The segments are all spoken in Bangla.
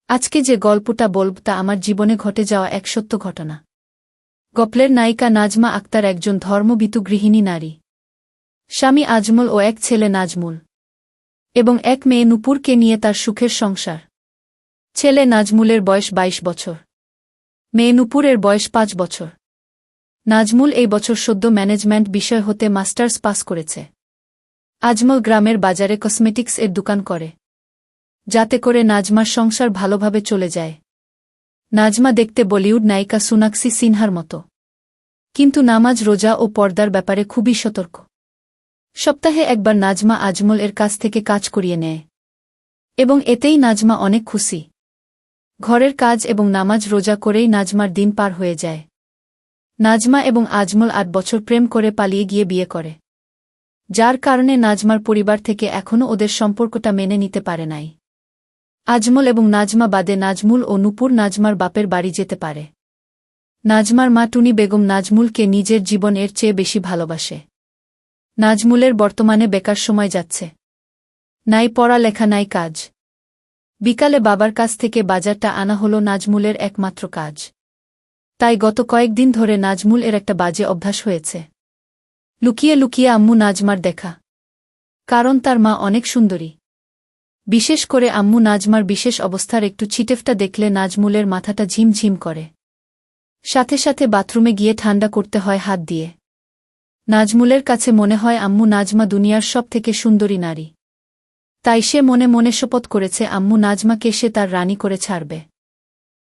আজকে যে গল্পটা বলব তা আমার জীবনে ঘটে যাওয়া এক সত্য ঘটনা। গল্পের নায়িকা নাজমা আক্তার একজন ধর্মভীতু গৃহিণী নারী। স্বামী আজমল ও এক ছেলে নাজমুল এবং এক মেয়ে নূপুরকে নিয়ে তার সুখের সংসার। ছেলে নাজমুলের বয়স ২২ বছর, মেয়ে নূপুরের বয়স ৫ বছর। নাজমুল এই বছর সদ্য ম্যানেজমেন্ট বিষয় হতে মাস্টার্স পাস করেছে। আজমল গ্রামের বাজারে কসমেটিক্স এর দোকান করে, যাতে করে নাজমার সংসার ভালোভাবে চলে যায়। নাজমা দেখতে বলিউড নায়িকা সোনাক্ষী সিনহার মতো, কিন্তু নামাজ রোজা ও পর্দার ব্যাপারে খুবই সতর্ক। সপ্তাহে একবার নাজমা আজমল এর কাছ থেকে কাজ করিয়ে নেয় এবং এতেই নাজমা অনেক খুশি। ঘরের কাজ এবং নামাজ রোজা করেই নাজমার দিন পার হয়ে যায়। নাজমা এবং আজমল ৮ বছর প্রেম করে পালিয়ে গিয়ে বিয়ে করে, যার কারণে নাজমার পরিবার থেকে এখনও ওদের সম্পর্কটা মেনে নিতে পারে নাই। আজমল এবং নাজমা বাদে নাজমুল ও নূপুর নাজমার বাপের বাড়ি যেতে পারে। নাজমার মা টুনি বেগম নাজমুলকে নিজের জীবনের চেয়ে বেশি ভালোবাসে। নাজমুলের বর্তমানে বেকার সময় যাচ্ছে, নাই পড়ালেখা নাই কাজ। বিকালে বাবার কাছ থেকে বাজারটা আনা হলো নাজমুলের একমাত্র কাজ। তাই গত কয়েকদিন ধরে নাজমুল এর একটা বাজে অভ্যাস হয়েছে, লুকিয়ে লুকিয়ে আম্মু নাজমার দেখা। কারণ তার মা অনেক সুন্দরী। বিশেষ করে আম্মু নাজমার বিশেষ অবস্থার একটু ছিটেফটা দেখলে নাজমুলের মাথাটা ঝিমঝিম করে। সাথে সাথে বাথরুমে গিয়ে ঠান্ডা করতে হয় হাত দিয়ে। নাজমুলের কাছে মনে হয় আম্মু নাজমা দুনিয়ার সব থেকে সুন্দরী নারী। তাই সে মনে মনে শপথ করেছে আম্মু নাজমাকে সে তার রানী করে ছাড়বে।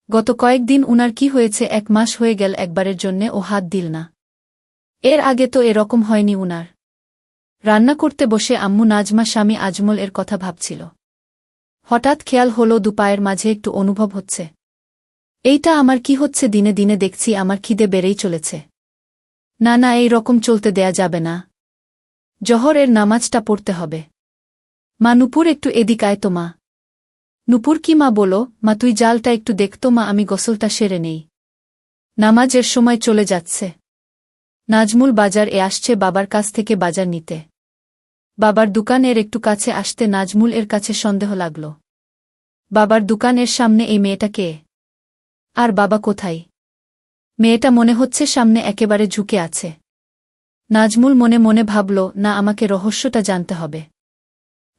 গত কয়েকদিন উনার কি হয়েছে, ১ মাস হয়ে গেল একবারের জন্যে ও হাত দিল না। এর আগে তো এরকম হয়নি উনার। রান্না করতে বসে আম্মু নাজমা স্বামী আজমল এর কথা ভাবছিল। হঠাৎ খেয়াল হলো দুপায়ের মাঝে একটু অনুভব হচ্ছে। এইটা আমার কি হচ্ছে? দিনে দিনে দেখছি আমার খিদে বেড়েই চলেছে। না না, এই রকম চলতে দেয়া যাবে না। জহরের নামাজটা পড়তে হবে। মা নূপুর একটু এদিক আয় তো মা। নূপুর কি মা? বলো মা, তুই জালটা একটু দেখতো মা, আমি গোসলটা সেরে নেই। নামাজের সময় চলে যাচ্ছে। নাজমুল বাজার এ আসছে বাবার কাছ থেকে বাজার নিতে। বাবার দোকান এর একটু কাছে আসতে নাজমুল এর কাছে সন্দেহ লাগল। বাবার দোকানের সামনে এই মেয়েটা কে? আর বাবা কোথায়? মেয়েটা মনে হচ্ছে সামনে একেবারে ঝুঁকে আছে। নাজমুল মনে মনে ভাবল, না, আমাকে রহস্যটা জানতে হবে।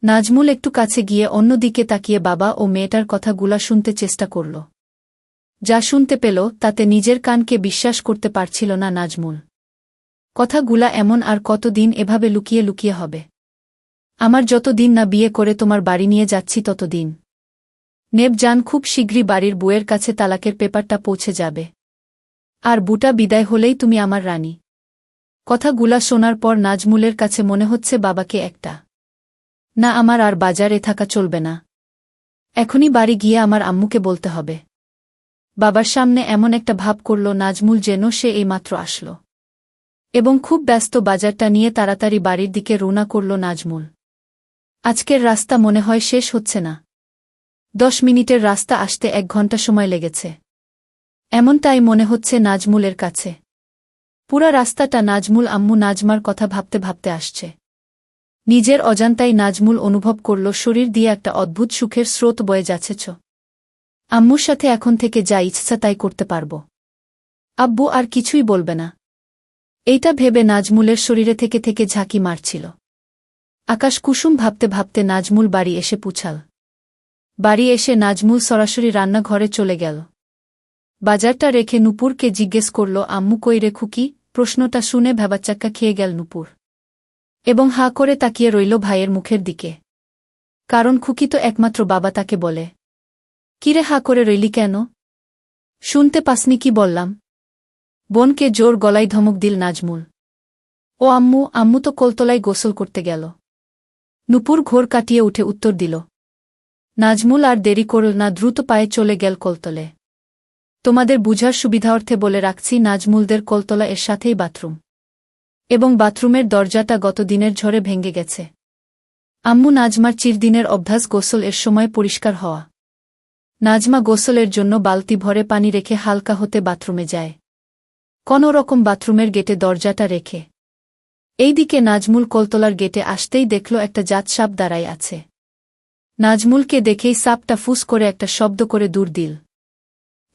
নাজমুল একটু কাছে গিয়ে অন্যদিকে তাকিয়ে বাবা ও মেয়েটার কথাগুলা শুনতে চেষ্টা করল। যা শুনতে পেল তাতে নিজের কানকে বিশ্বাস করতে পারছিল না নাজমুল। কথাগুলা এমন, আর কতদিন এভাবে লুকিয়ে লুকিয়ে হবে? আমার যতদিন না বিয়ে করে তোমার বাড়ি নিয়ে যাচ্ছি ততদিন। নেব জান, খুব শীঘ্রই বাড়ির বউয়ের কাছে তালাকের পেপারটা পৌঁছে যাবে, আর বুটা বিদায় হলেই তুমি আমার রানী। কথাগুলা শোনার পর নাজমুলের কাছে মনে হচ্ছে বাবাকে একটা না, আমার আর বাজারে থাকা চলবে না। এখনই বাড়ি গিয়ে আমার আম্মুকে বলতে হবে। বাবার সামনে এমন একটা ভাব করল নাজমুল যেন সে এইমাত্র আসলো, এবং খুব ব্যস্ত বাজারটা নিয়ে তাড়াতাড়ি বাড়ির দিকে রওনা করল নাজমুল। আজকের রাস্তা মনে হয় শেষ হচ্ছে না। ১০ মিনিটের রাস্তা আসতে ১ ঘন্টা সময় লেগেছে, এমনটাই মনে হচ্ছে নাজমুলের কাছে। পুরা রাস্তাটা নাজমুল আম্মু নাজমার কথা ভাবতে ভাবতে আসছে। নিজের অজান্তাই নাজমুল অনুভব করল শরীর দিয়ে একটা অদ্ভুত সুখের স্রোত বয়ে যাচ্ছে। আম্মুর সাথে এখন থেকে যা ইচ্ছা তাই করতে পারব। আব্বু আর কিছুই বলবে না। এইটা ভেবে নাজমুলের শরীরে থেকে থেকে ঝাঁকি মারছিল। আকাশ কুসুম ভাবতে ভাবতে নাজমুল বাড়ি এসে পৌঁছাল। বাড়ি এসে নাজমুল সরাসরি রান্নাঘরে চলে গেল। বাজারটা রেখে নূপুরকে জিজ্ঞেস করল, আম্মু কই রে খুকি? প্রশ্নটা শুনে ভ্যাবাচ্চাক্কা খেয়ে গেল নূপুর, এবং হাঁ করে তাকিয়ে রইল ভাইয়ের মুখের দিকে। কারণ খুকি তো একমাত্র বাবা তাকে বলে। কিরে হাঁ করে রইলি কেন? শুনতে পাসনি কি বললাম? বোনকে জোর গলায় ধমক দিল নাজমুল। ও আম্মু, আম্মু তো কলতলায় গোসল করতে গেল। নূপুর ঘোর কাটিয়ে উঠে উত্তর দিল। নাজমুল আর দেরি করল না, দ্রুত পায়ে চলে গেল কলতলে। তোমাদের বুঝার সুবিধার্থে বলে রাখছি, নাজমুলদের কলতলা এর সাথেই বাথরুম, এবং বাথরুমের দরজাটা গত দিনের ঝড়ে ভেঙে গেছে। আম্মু নাজমার চিরদিনের অভ্যাস গোসল এর সময় পরিষ্কার হওয়া। নাজমা গোসলের জন্য বালতি ভরে পানি রেখে হালকা হতে বাথরুমে যায়, কোনো রকম বাথরুমের গেটে দরজাটা রেখে। এইদিকে নাজমুল কলতলার গেটে আসতেই দেখল একটা জাত সাপ দাঁড়ায় আছে। নাজমুলকে দেখেই সাপটা ফুস করে একটা শব্দ করে দূর দিল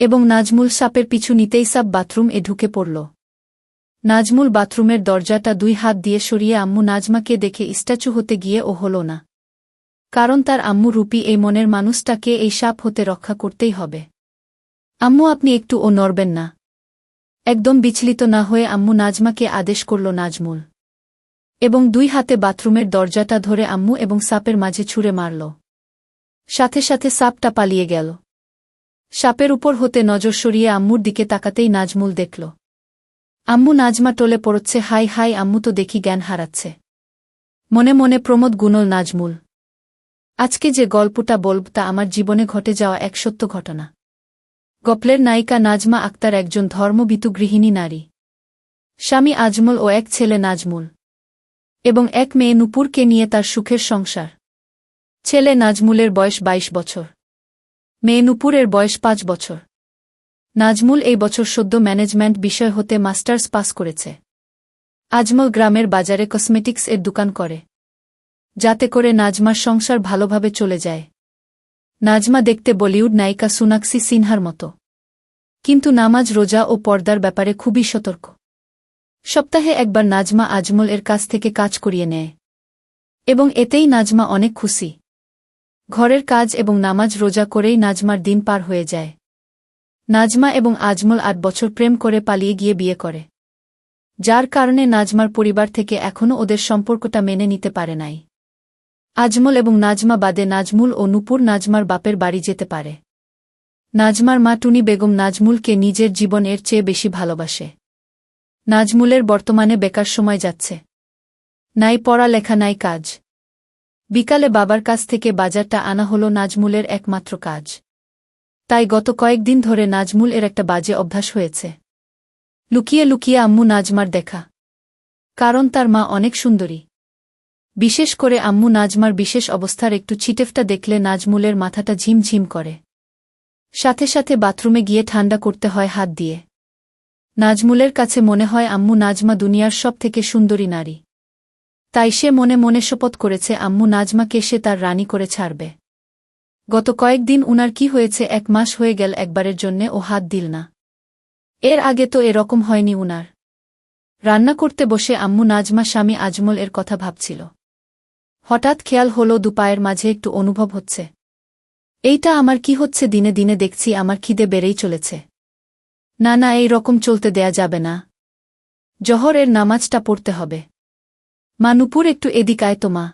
এবং নাজমুল সাপের পিছু নিতেই সাপ বাথরুম ঢুকে পড়ল। নাজমুল বাথরুমের দরজাটা 2 হাত দিয়ে সরিয়ে আম্মু নাজমাকে দেখে স্ট্যাচু হতে গিয়ে ও হল না, কারণ তার আম্মু রূপী এই মনের মানুষটাকে এই সাপ হতে রক্ষা করতেই হবে। আম্মু আপনি একটু নড়বেন না? একদম বিচলিত না হয়ে আম্মু নাজমাকে আদেশ করল নাজমুল, এবং 2 হাতে বাথরুমের দরজাটা ধরে আম্মু এবং সাপের মাঝে ছুঁড়ে মারল। সাথে সাথে সাপটা পালিয়ে গেল। সাপের উপর হতে নজর সরিয়ে আম্মুর দিকে তাকাতেই নাজমুল দেখল আম্মু নাজমা টলে পড়ছে। হাই হাই, আম্মু তো দেখি জ্ঞান হারাচ্ছে। মনে মনে প্রমোদ গুনল নাজমুল, আজকে যে গল্পটা বলব তা আমার জীবনে ঘটে যাওয়া এক সত্য ঘটনা। গল্পের নায়িকা নাজমা আক্তার একজন ধর্মভীতু গৃহিণী নারী। স্বামী আজমল ও এক ছেলে নাজমুল এবং এক মেয়ে নূপুরকে নিয়ে তার সুখের সংসার। ছেলে নাজমুলের বয়স 22 বছর, মেয়ে নূপুরের বয়স 5 বছর। নাজমুল এই বছর সদ্য ম্যানেজমেন্ট বিষয় হতে মাস্টার্স পাস করেছে। আজমল গ্রামের বাজারে কসমেটিক্স দোকান করে, যাতে করে নাজমার সংসার ভালোভাবে চলে যায়। নাজমা দেখতে বলিউড নায়িকা সোনাক্ষী সিনহার মতো, কিন্তু নামাজ, রোজা ও পর্দার ব্যাপারে খুবই সতর্ক। সপ্তাহে একবার নাজমা আজমল কাছ থেকে কাজ করিয়ে নেয় এবং এতেই নাজমা অনেক খুশি। ঘরের কাজ এবং নামাজ রোজা করেই নাজমার দিন পার হয়ে যায়। নাজমা এবং আজমল 8 বছর প্রেম করে পালিয়ে গিয়ে বিয়ে করে, যার কারণে নাজমার পরিবার থেকে এখনও ওদের সম্পর্কটা মেনে নিতে পারে নাই। আজমল এবং নাজমা বাদে নাজমুল ও নূপুর নাজমার বাপের বাড়ি যেতে পারে। নাজমার মা টুনি বেগম নাজমুলকে নিজের জীবনের চেয়ে বেশি ভালোবাসে। নাজমুলের বর্তমানে বেকার সময় যাচ্ছে, নাই পড়ালেখা নাই কাজ। বিকালে বাবার কাছ থেকে বাজারটা আনা হলো নাজমুলের একমাত্র কাজ। তাই গত কয়েকদিন ধরে নাজমুল একটা বাজে অভ্যাস হয়েছে, লুকিয়ে লুকিয়ে আম্মু নাজমার দেখা। কারণ তার মা অনেক সুন্দরী। বিশেষ করে আম্মু নাজমার বিশেষ অবস্থার একটু ছিটেফটা দেখলে নাজমুলের মাথাটা ঝিমঝিম করে। সাথে সাথে বাথরুমে গিয়ে ঠান্ডা করতে হয় হাত দিয়ে। নাজমুলের কাছে মনে হয় আম্মু নাজমা দুনিয়ার সব থেকে সুন্দরী নারী। তাই সে মনে মনে শপথ করেছে আম্মু নাজমাকে সে তার রানী করে ছাড়বে। গত কয়েকদিন উনার কি হয়েছে, 1 মাস হয়ে গেল একবারের জন্যে ও হাত দিল না। এর আগে তো এরকম হয়নি উনার। রান্না করতে বসে আম্মু নাজমা স্বামী আজমল কথা ভাবছিল। হঠাৎ খেয়াল হলো দুপায়ের মাঝে একটু অনুভব হচ্ছে। এইটা আমার কি হচ্ছে? দিনে দিনে দেখছি আমার খিদে বেড়েই চলেছে। না না, এই রকম চলতে দেয়া যাবে না। জহরের নামাজটা পড়তে হবে। মা, নূপুর একটু এদিক আয় তো মা।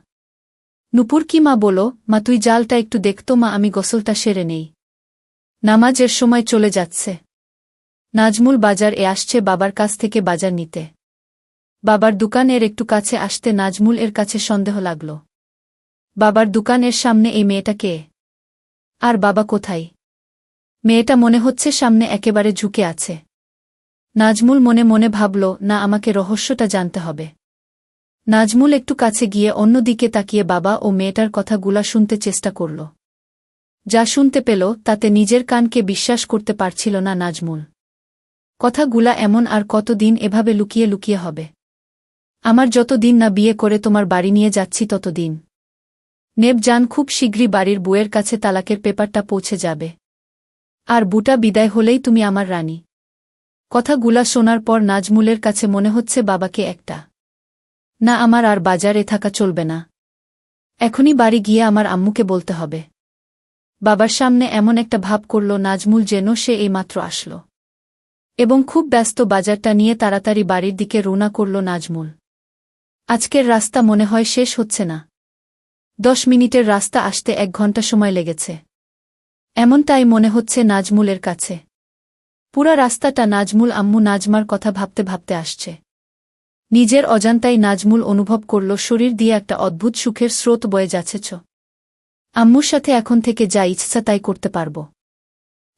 নূপুর, কি মা? বলো মা, তুই জালটা একটু দেখতো মা, আমি গোসলটা সেরে নেই। নামাজের সময় চলে যাচ্ছে। নাজমুল বাজার আসছে বাবার কাছ থেকে বাজার নিতে। বাবার দোকানের একটু কাছে আসতে নাজমুল কাছে সন্দেহ লাগল। বাবার দোকানের সামনে এই মেয়েটা কে? আর বাবা কোথায়? মেয়েটা মনে হচ্ছে সামনে একেবারে ঝুঁকে আছে। নাজমুল মনে মনে ভাবল, না, আমাকে রহস্যটা জানতে হবে। নাজমুল একটু কাছে গিয়ে অন্যদিকে তাকিয়ে বাবা ও মেয়েটার কথাগুলা শুনতে চেষ্টা করল। যা শুনতে পেল তাতে নিজের কানকে বিশ্বাস করতে পারছিল না নাজমুল। কথাগুলা এমন আর কতদিন এভাবে লুকিয়ে লুকিয়ে হবে? আমার যতদিন না বিয়ে করে তোমার বাড়ি নিয়ে যাচ্ছি ততদিন। নেব জান, খুব শীঘ্রই বাড়ির বউয়ের কাছে তালাকের পেপারটা পৌঁছে যাবে। আর বুটা বিদায় হলেই তুমি আমার রানী। কথাগুলা শোনার পর নাজমুলের কাছে মনে হচ্ছে বাবাকে একটা না, আমার আর বাজারে থাকা চলবে না। এখনই বাড়ি গিয়ে আমার আম্মুকে বলতে হবে। বাবার সামনে এমন একটা ভাব করল নাজমুল যেন সে এইমাত্র আসল, এবং খুব ব্যস্ত বাজারটা নিয়ে তাড়াতাড়ি বাড়ির দিকে রওনা করল নাজমুল। আজকের রাস্তা মনে হয় শেষ হচ্ছে না। 10 মিনিটের রাস্তা আসতে 1 ঘন্টা সময় লেগেছে, এমনটাই মনে হচ্ছে নাজমুলের কাছে। পুরা রাস্তাটা নাজমুল আম্মু নাজমার কথা ভাবতে ভাবতে আসছে। নিজের অজান্তাই নাজমুল অনুভব করল শরীর দিয়ে একটা অদ্ভুত সুখের স্রোত বয়ে যাচ্ছেছ। আম্মুর সাথে এখন থেকে যা ইচ্ছা তাই করতে পারব।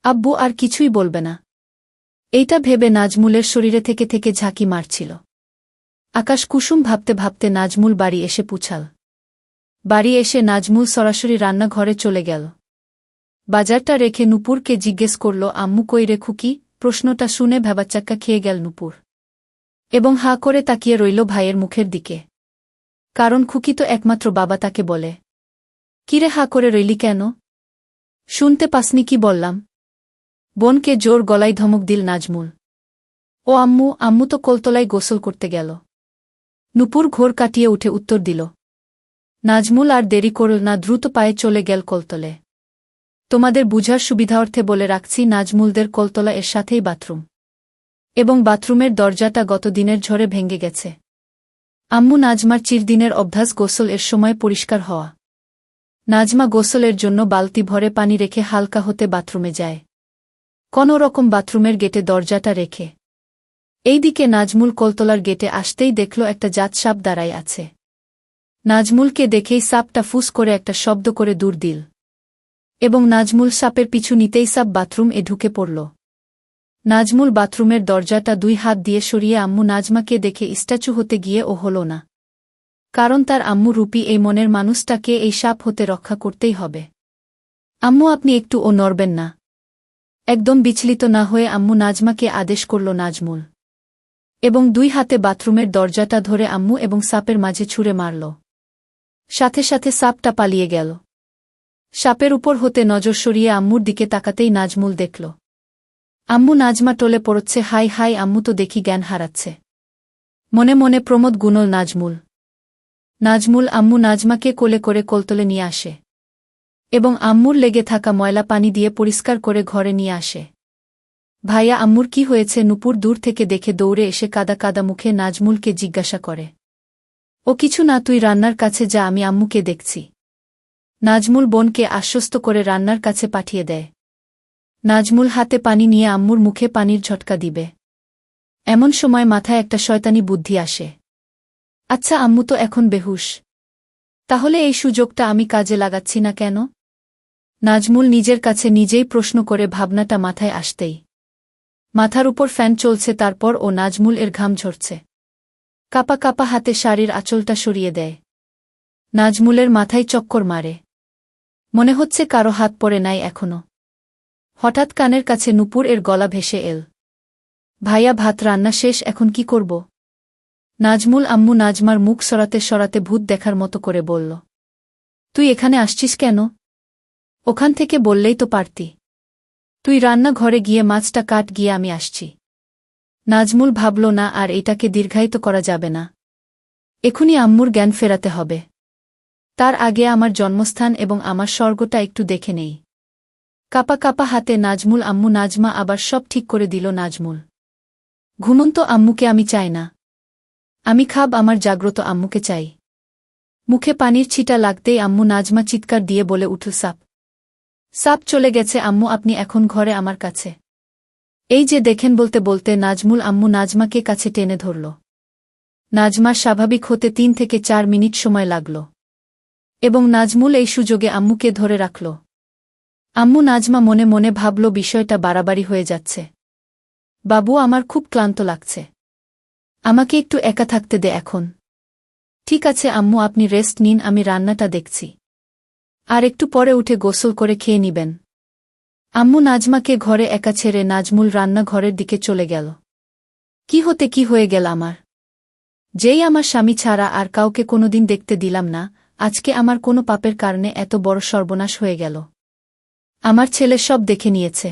আব্বু আর কিছুই বলবে না। এইটা ভেবে নাজমুলের শরীরে থেকে থেকে ঝাঁকি মারছিল। আকাশ কুসুম ভাবতে ভাবতে নাজমুল বাড়ি এসে পুছাল। বাড়ি এসে নাজমুল সরাসরি রান্নাঘরে চলে গেল। বাজারটা রেখে নূপুরকে জিজ্ঞেস করল, আম্মু কই রে খুকি? প্রশ্নটা শুনে ভ্যাবাচ্চাক্কা খেয়ে গেল নূপুর, এবং হাঁ করে তাকিয়ে রইল ভাইয়ের মুখের দিকে। কারণ খুকি তো একমাত্র বাবা তাকে বলে। কিরে হা করে রইলি কেন? শুনতে পাসনি কি বললাম? বোনকে জোর গলায় ধমক দিল নাজমুল। ও আম্মু, আম্মু তো কলতলায় গোসল করতে গেল। নূপুর ঘোর কাটিয়ে উঠে উত্তর দিল। নাজমুল আর দেরি করল না, দ্রুত পায়ে চলে গেল কলতলে। তোমাদের বুঝার সুবিধার্থে বলে রাখছি, নাজমুলদের কলতলা এর সাথেই বাথরুম। এবং বাথরুমের দরজাটা গত দিনের ঝড়ে ভেঙে গেছে। আম্মু নাজমার চিরদিনের অভ্যাস গোসল এর সময় পরিষ্কার হওয়া। নাজমা গোসলের জন্য বালতি ভরে পানি রেখে হালকা হতে বাথরুমে যায়। কোনো রকম বাথরুমের গেটে দরজাটা রেখে। এইদিকে নাজমুল কলতলার গেটে আসতেই দেখল একটা জাত সাপ দাঁড়ায় আছে। নাজমুলকে দেখেই সাপটা ফুস করে একটা শব্দ করে দূর দিল। এবং নাজমুল সাপের পিছু নিতেই সাপ বাথরুম এ ঢুকে পড়ল। নাজমুল বাথরুমের দরজাটা 2 হাত দিয়ে সরিয়ে আম্মু নাজমাকে দেখে স্ট্যাচু হতে গিয়ে ও হল না। কারণ তার আম্মু রূপী এই মনের মানুষটাকে এই সাপ হতে রক্ষা করতেই হবে। আম্মু আপনি একটু ও নড়বেন না। একদম বিচলিত না হয়ে আম্মু নাজমাকে আদেশ করল নাজমুল। এবং 2 হাতে বাথরুমের দরজাটা ধরে আম্মু এবং সাপের মাঝে ছুঁড়ে মারল। সাথে সাথে সাপটা পালিয়ে গেল। সাপের উপর হতে নজর সরিয়ে আম্মুর দিকে তাকাতেই নাজমুল দেখল আম্মু নাজমা টলে পড়ছে। হাই হাই, আম্মু তো দেখি জ্ঞান হারাচ্ছে। মনে মনে প্রমোদ গুনল নাজমুল। নাজমুল আম্মু নাজমাকে কোলে করে কলতলে নিয়ে আসে। এবং আম্মুর লেগে থাকা ময়লা পানি দিয়ে পরিষ্কার করে ঘরে নিয়ে আসে। ভাইয়া, আম্মুর কি হয়েছে? নূপুর দূর থেকে দেখে দৌড়ে এসে কাদা কাদা মুখে নাজমুলকে জিজ্ঞাসা করে। ও কিছু না, তুই রান্নার কাছে যা, আমি আম্মুকে দেখছি। নাজমুল বোনকে আশ্বস্ত করে রান্নার কাছে পাঠিয়ে দেয়। নাজমুল হাতে পানি নিয়ে আম্মুর মুখে পানির ঝটকা দিবে। এমন সময় মাথায় একটা শয়তানি বুদ্ধি আসে। আচ্ছা, আম্মু তো এখন বেহুশ। তাহলে এই সুযোগটা আমি কাজে লাগাচ্ছি না কেন? নাজমুল নিজের কাছে নিজেই প্রশ্ন করে ভাবনাটা মাথায় আসতেই মাথার উপর ফ্যান চলছে, তারপর ও নাজমুল এর ঘাম ঝরছে। কাপা কাপা হাতে শাড়ির আঁচলটা সরিয়ে দেয়। নাজমুলের মাথায় চক্কর মারে। মনে হচ্ছে কারো হাত পড়ে নাই এখনো। হঠাৎ কানের কাছে নূপুর এর গলা ভেসে এল। ভাইয়া, ভাত রান্না শেষ, এখন কি করব? নাজমুল আম্মু নাজমার মুখ সরাতে সরাতে ভূত দেখার মতো করে বলল। তুই এখানে আসছিস কেন? ওখান থেকে বললেই তো পারতি। তুই রান্না ঘরে গিয়ে মাছটা কাট, গিয়ে আমি আসছি। নাজমুল ভাবল না আর এটাকে দীর্ঘায়িত করা যাবে না। এখনই আম্মুর জ্ঞান ফেরাতে হবে। তার আগে আমার জন্মস্থান এবং আমার স্বর্গটা একটু দেখে নেই। কাপা কাপা হাতে নাজমুল আম্মু নাজমা আবার সব ঠিক করে দিল। নাজমুল, ঘুমন্ত আম্মুকে আমি চাই না। আমি খাব, আমার জাগ্রত আম্মুকে চাই। মুখে পানির ছিটা লাগতেই আম্মু নাজমা চিৎকার দিয়ে বলে উঠল, সাপ! সাপ চলে গেছে আম্মু, আপনি এখন ঘরে আমার কাছে। এই যে দেখেন, বলতে বলতে নাজমুল আম্মু নাজমাকে কাছে টেনে ধরল। নাজমার স্বাভাবিক হতে 3 থেকে 4 মিনিট সময় লাগল। এবং নাজমুল এই সুযোগে আম্মুকে ধরে রাখল। আম্মু নাজমা মনে মনে ভাবল, বিষয়টা বাড়াবাড়ি হয়ে যাচ্ছে। বাবু, আমার খুব ক্লান্ত লাগছে। আমাকে একটু একা থাকতে দে এখন। ঠিক আছে আম্মু, আপনি রেস্ট নিন, আমি রান্নাটা দেখছি। আর একটু পরে উঠে গোসল করে খেয়ে নিবেন। আম্মু নাজমাকে ঘরে একা ছেড়ে নাজমুল রান্নাঘরের দিকে চলে গেল। কি হতে কি হয়ে গেল আমার! যেই আমার স্বামী ছাড়া আর কাউকে কোনোদিন দেখতে দিলাম না, আজকে আমার কোনো পাপের কারণে এত বড় সর্বনাশ হয়ে গেল। আমার ছেলে সব দেখে নিয়েছে।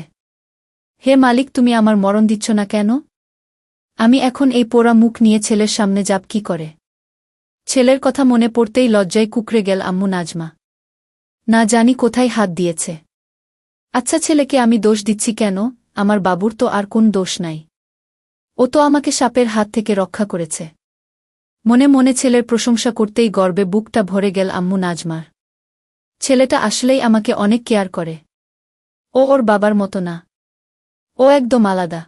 হে মালিক, তুমি আমার মরণ দিচ্ছ না কেন? আমি এখন এই পোড়া মুখ নিয়ে ছেলের সামনে যাব কি করে? ছেলের কথা মনে পড়তেই লজ্জায় কুঁকড়ে গেল আম্মু নাজমা। না জানি কোথায় হাত দিয়েছে। আচ্ছা, ছেলেকে আমি দোষ দিচ্ছি কেন? আমার বাবুর তো আর কোন দোষ নাই। ও তো আমাকে সাপের হাত থেকে রক্ষা করেছে। মনে মনে ছেলের প্রশংসা করতেই গর্বে বুকটা ভরে গেল আম্মু নাজমার। ছেলেটা আসলেই আমাকে অনেক কেয়ার করে। ও ওর বাবার মতো না। ও একদম আলাদা।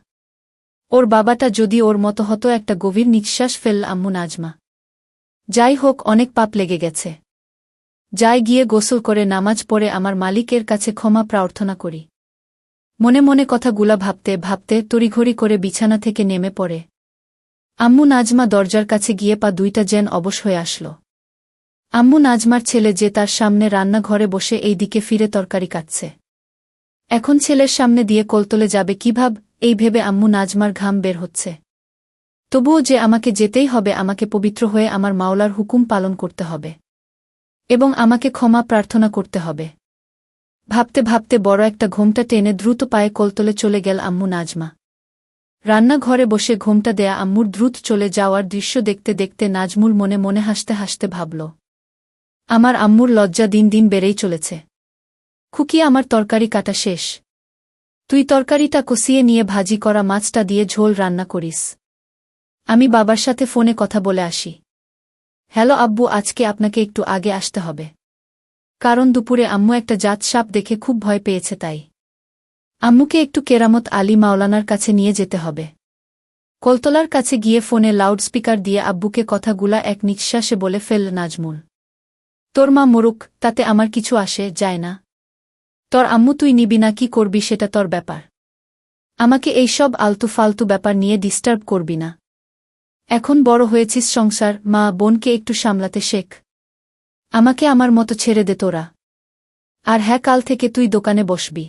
ওর বাবাটা যদি ওর মতো হতো। একটা গভীর নিঃশ্বাস ফেলল আম্মু নাজমা। যাই হোক, অনেক পাপ লেগে গেছে। যাই গিয়ে গোসল করে নামাজ পড়ে আমার মালিকের কাছে ক্ষমা প্রার্থনা করি। মনে মনে কথাগুলা ভাবতে ভাবতে তড়িঘড়ি করে বিছানা থেকে নেমে পড়ে আম্মু নাজমা। দরজার কাছে গিয়ে পা দুইটা যেন অবশ হয়ে আসল। আম্মু নাজমার ছেলে যে তার সামনে রান্নাঘরে বসে এই দিকে ফিরে তরকারি কাটছে। এখন ছেলের সামনে দিয়ে কলতলে যাবে কিভাব, এই ভেবে আম্মু নাজমার ঘাম বের হচ্ছে। তবুও যে আমাকে যেতেই হবে, আমাকে পবিত্র হয়ে আমার মাওলার হুকুম পালন করতে হবে। এবং আমাকে ক্ষমা প্রার্থনা করতে হবে। ভাবতে ভাবতে বড় একটা ঘোমটা টেনে দ্রুত পায়ে কোলতলে চলে গেল আম্মু নাজমা। রান্নাঘরে বসে ঘোমটা দেয়া আম্মুর দ্রুত চলে যাওয়ার দৃশ্য দেখতে দেখতে নাজমুল মনে মনে হাসতে হাসতে ভাবল, আমার আম্মুর লজ্জা দিন দিন বেড়েই চলেছে। খুকি, আমার তরকারি কাটা শেষ। তুই তরকারিটা কষিয়ে নিয়ে ভাজি করা মাছটা দিয়ে ঝোল রান্না করিস। আমি বাবার সাথে ফোনে কথা বলে আসি। হ্যালো আব্বু, আজকে আপনাকে একটু আগে আসতে হবে। কারণ দুপুরে আম্মু একটা জাত সাপ দেখে খুব ভয় পেয়েছে, তাই আম্মুকে একটু কেরামত আলী মাওলানার কাছে নিয়ে যেতে হবে। কলতলার কাছে গিয়ে ফোনে লাউডস্পিকার দিয়ে আব্বুকে কথাগুলা এক নিঃশ্বাসে বলে ফেলল নাজমুল। তোর মা মরুক, তাতে আমার কিছু আসে যায় না। তোর আম্মু তুই নিবি না কি করবি সেটা তোর ব্যাপার। আমাকে এই সব আলতু ফালতু ব্যাপার নিয়ে ডিস্টার্ব করবি না। এখন বড় হয়েছিস, সংসার মা বোনকে একটু সামলাতে শেখ। আমাকে আমার মতো ছেড়ে দে তোরা। আর হ্যাঁ, কাল থেকে তুই দোকানে বসবি।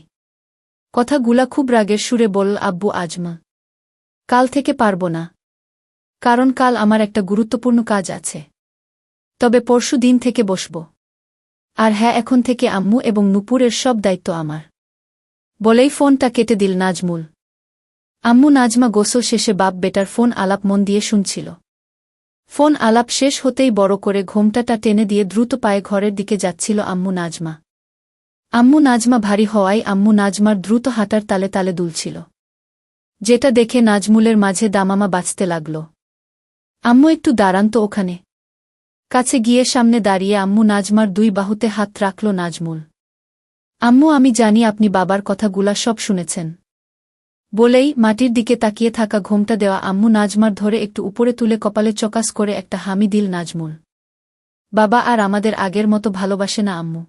কথাগুলা খুব রাগের সুরে বলল আব্বু আজমা। কাল থেকে পারব না, কারণ কাল আমার একটা গুরুত্বপূর্ণ কাজ আছে। তবে পরশু দিন থেকে বসব। আর হ্যাঁ, এখন থেকে আম্মু এবং নূপুরের সব দায়িত্ব আমার। বলেই ফোনটা কেটে দিল নাজমুল। আম্মু নাজমা গোসল শেষে বাপ বেটার ফোন আলাপ মন দিয়ে শুনছিল। ফোন আলাপ শেষ হতেই বড় করে ঘোমটাটা টেনে দিয়ে দ্রুত পায়ে ঘরের দিকে যাচ্ছিল আম্মু নাজমা। আম্মু নাজমা ভারী হওয়ায় আম্মু নাজমার দ্রুত হাঁটার তালে তালে দুলছিল, যেটা দেখে নাজমুলের মাঝে দামামা বাজতে লাগল। আম্মু একটু দাঁড়ান তো ওখানে। কাছে গিয়ে সামনে দাঁড়িয়ে আম্মু নাজমার দুই বাহুতে হাত রাখল নাজমুল। আম্মু, আমি জানি আপনি বাবার কথাগুলা সব শুনেছেন। বলেই মাটির দিকে তাকিয়ে থাকা ঘোমটা দেওয়া আম্মু নাজমার ধরে একটু উপরে তুলে কপালে চকাস করে একটা হামি দিল নাজমুল। বাবা আর আমাদের আগের মতো ভালোবাসে না আম্মু।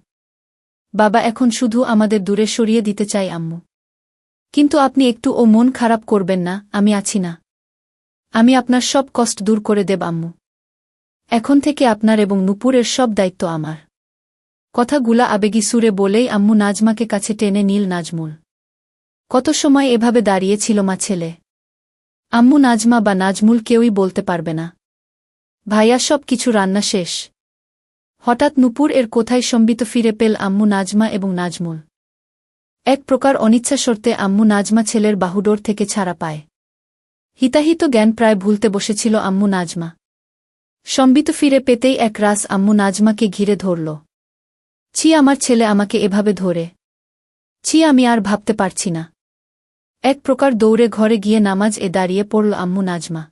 বাবা এখন শুধু আমাদের দূরে সরিয়ে দিতে চাই আম্মু। কিন্তু আপনি একটু মন খারাপ করবেন না, আমি আছি না। আমি আপনার সব কষ্ট দূর করে দেব আম্মু। এখন থেকে আপনার এবং নূপুরের সব দায়িত্ব আমার। কথাগুলা আবেগী সুরে বলেই আম্মু নাজমাকে কাছে টেনে নিল নাজমুল। কত সময় এভাবে দাঁড়িয়ে ছিল মা ছেলে। আম্মু নাজমা বা নাজমুল কেউই বলতে পারবে না। ভাইয়া সব কিছু রান্না শেষ। হঠাৎ নূপুর এর কোথায় সম্বিত ফিরে পেল আম্মু নাজমা এবং নাজমুল। এক প্রকার অনিচ্ছা শর্তে আম্মু নাজমা ছেলের বাহুডোর থেকে ছাড়া পায়। হিতাহিত জ্ঞান প্রায় ভুলতে বসেছিল আম্মু নাজমা। সম্বিত ফিরে পেতেই এক রাস আম্মু নাজমাকে ঘিরে ধরল। ছি, আমার ছেলে আমাকে এভাবে ধরে। ছি, আমি আর ভাবতে পারছি না। এক প্রকার দৌড়ে ঘরে গিয়ে নামাজ দাঁড়িয়ে পড়ল আম্মু নাজমা।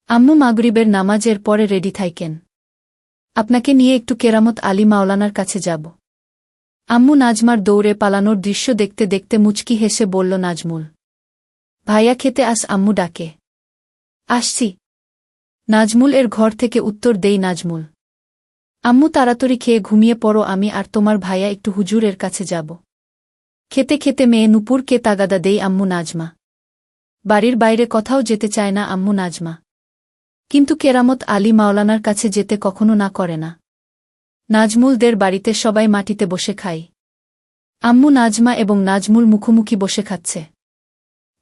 আম্মু, মাগরিবের নামাজের পরে রেডি থাইকেন। আপনাকে নিয়ে একটু কেরামত আলী মাওলানার কাছে যাব। আম্মু নাজমার দৌড়ে পালানোর দৃশ্য দেখতে দেখতে মুচকি হেসে বলল নাজমুল। ভাইয়া খেতে আস, আম্মু ডাকে। আসছি। নাজমুল এর ঘর থেকে উত্তর দেই নাজমুল। আম্মু, তাড়াতাড়ি খেয়ে ঘুমিয়ে পড়ো, আমি আর তোমার ভাইয়া একটু হুজুরের কাছে যাব। খেতে খেতে মেয়ে নূপুরকে তাগাদা দেই আম্মু নাজমা। বাড়ির বাইরে কোথাও যেতে চায় না আম্মু নাজমা। কিন্তু কেরামত আলী মাওলানার কাছে যেতে কখনো না করে না। নাজমুলদের বাড়িতে সবাই মাটিতে বসে খায়। আম্মু নাজমা এবং নাজমুল মুখোমুখি বসে খাচ্ছে।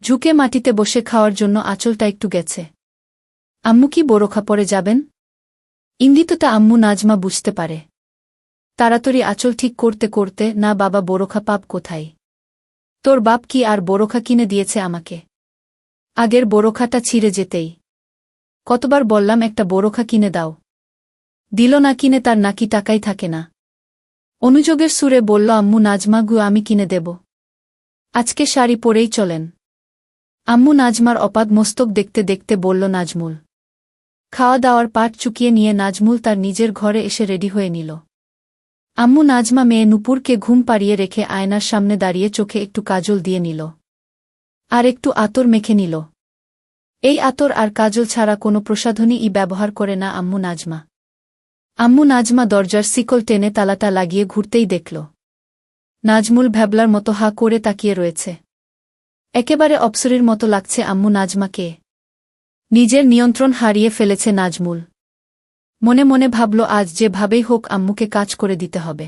ঝুঁকে মাটিতে বসে খাওয়ার জন্য আঁচলটা একটু গেছে। আম্মু কি বোরখা পরে যাবেন? ইঙ্গিতটা আম্মু নাজমা বুঝতে পারে। তাড়াতাড়ি আঁচল ঠিক করতে করতে, না বাবা, বোরখা পাব কোথায়? তোর বাপ কি আর বোরখা কিনে দিয়েছে আমাকে? আগের বোরখাটা ছিঁড়ে যেতেই কতবার বললাম একটা বোরখা কিনে দাও। দিল না, কিনে তার নাকি টাকাই থাকে না। অনুযোগের সুরে বলল আম্মু নাজমা, গু আমি কিনে দেব। আজকে শাড়ি পরেই চলেন। আম্মু নাজমার অপাদ মস্তক দেখতে দেখতে বলল নাজমুল। খাওয়া দাওয়ার পাট চুকিয়ে নিয়ে নাজমুল তার নিজের ঘরে এসে রেডি হয়ে নিল। আম্মু নাজমা মেয়ে নূপুরকে ঘুম পাড়িয়ে রেখে আয়নার সামনে দাঁড়িয়ে চোখে একটু কাজল দিয়ে নিল। আর একটু আতর মেখে নিল। এই আতর আর কাজল ছাড়া কোনো প্রসাধনী ব্যবহার করে না আম্মু নাজমা। আম্মু নাজমা দরজার শিকল টেনে তালাটা লাগিয়ে ঘুরতেই দেখল নাজমুল ভ্যাবলার মতো হা করে তাকিয়ে রয়েছে। একেবারে অপ্সরীর মতো লাগছে আম্মু নাজমাকে। নিজের নিয়ন্ত্রণ হারিয়ে ফেলেছে নাজমুল। মনে মনে ভাবল, আজ যেভাবেই হোক আম্মুকে কাজ করে দিতে হবে।